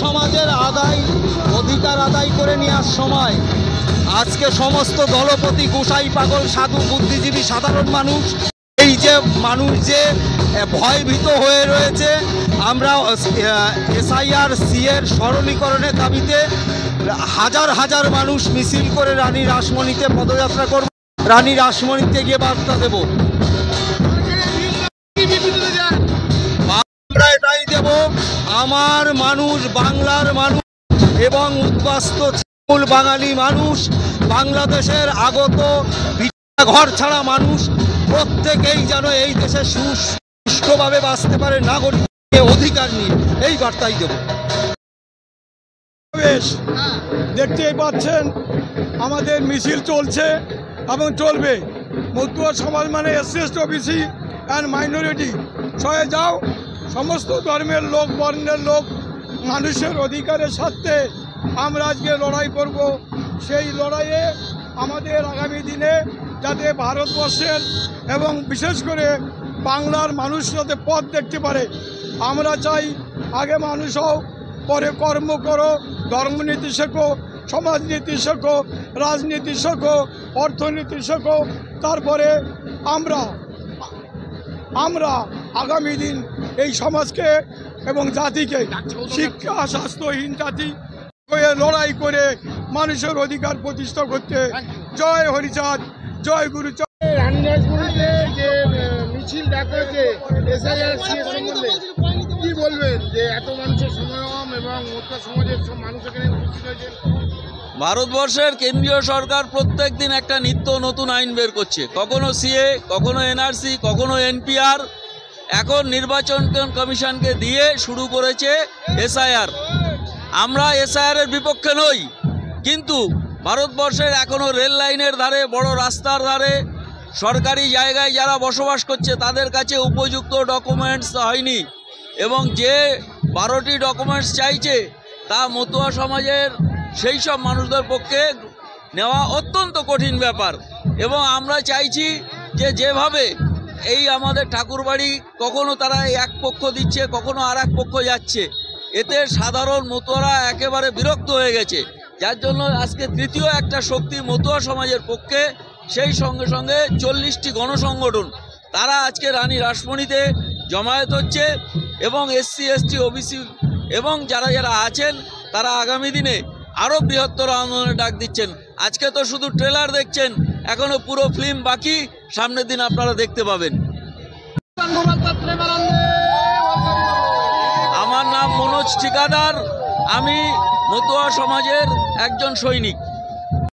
সমাজের অধিকার আদায় করে নেওয়ার সময় আজকে সমস্ত দলপতি গোসাই পাগল সাধু বুদ্ধিজীবী সাধারণ মানুষ এই যে মানুষ যে ভয়ভীত হয়ে রয়েছে, আমরা এসআইআর সিএর সরলীকরণের দাবিতে হাজার হাজার মানুষ মিছিল করে রানী রাসমণিতে পদযাত্রা করব, রানী রাসমণিতে গিয়ে বার্তা দেব। আমরা এটাই দেব, আমার মানুষ, বাংলার মানুষ এবং উদ্বাস্ত বাঙালি মানুষ, বাংলাদেশের আগত ঘর ছাড়া মানুষ প্রত্যেকেই যেন এই দেশে সুষ্ঠুভাবে বাঁচতে পারে, নাগরিকের অধিকার নিয়ে, এই বার্তাই দেব। দেখতেই পাচ্ছেন আমাদের মিছিল চলছে এবং চলবে। মতুয়া সমাজ মানে এসসি ওবিসি অ্যান্ড মাইনরিটি সয়ে যাও, সমস্ত ধর্মের লোক, বর্ণের লোক, মানুষের অধিকারের স্বার্থে আমরা আজকে লড়াই করব। সেই লড়াইয়ে আমাদের আগামী দিনে যাতে ভারতবর্ষের এবং বিশেষ করে বাংলার মানুষ যাতে পথ দেখতে পারে, আমরা চাই আগে মানুষ হও, পরে কর্ম করো, ধর্মনীতি শেখো, সমাজনীতি শেখো, রাজনীতি শেখো, অর্থনীতি শেখো, তারপরে আমরা আগামী দিন এই সমাজকে এবং জাতিকে শিক্ষা স্বাস্থ্যহীন জাতি হয়ে লড়াই করে মানুষের অধিকার প্রতিষ্ঠা করতে। জয় হরিচাঁদ, জয় গুরুচাঁদ। যে মিছিল দেখা হয়েছে এসআইআর সিএর সম্বন্ধে কি বলবেন, যে এত মানুষের সমাগম এবং মতুয়া সমাজের সব মানুষ এখানে উপস্থিত হয়েছে? ভারতবর্ষের কেন্দ্রীয় সরকার প্রত্যেক দিন একটা নিত্য নতুন আইন বের করছে, কখনো সিএ, কখনো এনআরসি, কখনো এনপিআর, এখন নির্বাচন কমিশনকে দিয়ে শুরু করেছে এসআইআর। আমরা এসআইআরের বিপক্ষে নই, কিন্তু ভারতবর্ষের এখনও রেল লাইনের ধারে, বড় রাস্তার ধারে, সরকারি জায়গায় যারা বসবাস করছে তাদের কাছে উপযুক্ত ডকুমেন্টস হয়নি, এবং যে 12টি ডকুমেন্টস চাইছে তা মতুয়া সমাজের সেই সব মানুষদের পক্ষে নেওয়া অত্যন্ত কঠিন ব্যাপার। এবং আমরা চাইছি যে যেভাবে এই আমাদের ঠাকুরবাড়ি কখনো তারা এক পক্ষ দিচ্ছে, কখনো আর এক পক্ষ যাচ্ছে, এতে সাধারণ মতুয়ারা একেবারে বিরক্ত হয়ে গেছে, যার জন্য আজকে তৃতীয় একটা শক্তি মতুয়া সমাজের পক্ষে, সেই সঙ্গে সঙ্গে 40টি গণসংগঠন তারা আজকে রানী রাসমণিতে জমায়েত হচ্ছে, এবং এসসি এসটি ওবিসি এবং যারা যারা আছেন তারা আগামী দিনে আরও বৃহত্তর আন্দোলনের ডাক দিচ্ছেন। আজকে তো শুধু ট্রেলার দেখছেন, এখনও পুরো ফিল্ম বাকি, সামনের দিন আপনারা দেখতে পাবেন। আমার নাম মনোজ ঠিকাদার, আমি মতুয়া সমাজের একজন সৈনিক।